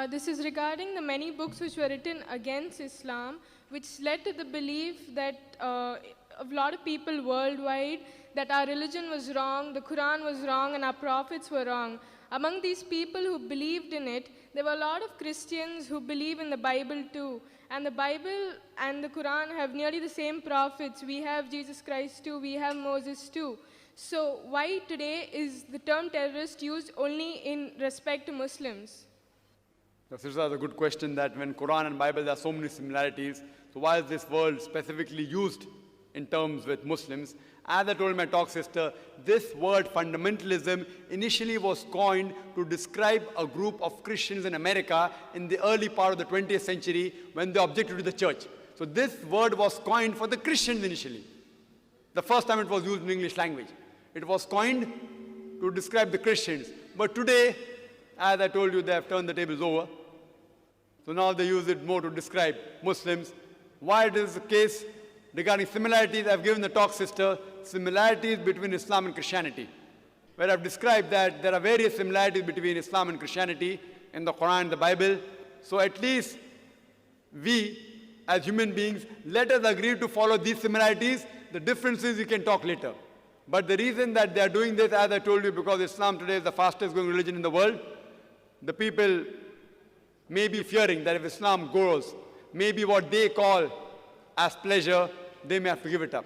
This is regarding the many books which were written against Islam, which led to the belief that a lot of people worldwide that our religion was wrong, the Quran was wrong, and our prophets were wrong. Among these people who believed in it, there were a lot of Christians who believe in the Bible too. And the Bible and the Quran have nearly the same prophets. We have Jesus Christ too, we have Moses too. So why today is the term terrorist used only in respect to Muslims? This is a good question, that when Quran and Bible there are so many similarities, so why is this word specifically used in terms with Muslims? As I told my talk sister, this word fundamentalism initially was coined to describe a group of Christians in America in the early part of the 20th century when they objected to the church. So this word was coined for the Christians initially. The first time it was used in English language. It was coined to describe the Christians. But today, as I told you, they have turned the tables over. So now they use it more to describe Muslims. Why it is the case? Regarding similarities, I've given the talk sister similarities between Islam and Christianity, where I've described that there are various similarities between Islam and Christianity in the Quran and the Bible. So at least we, as human beings, let us agree to follow these similarities. The differences we can talk later. But the reason that they are doing this, as I told you, because Islam today is the fastest growing religion in the world, the people may be fearing that if Islam grows, maybe what they call as pleasure, they may have to give it up.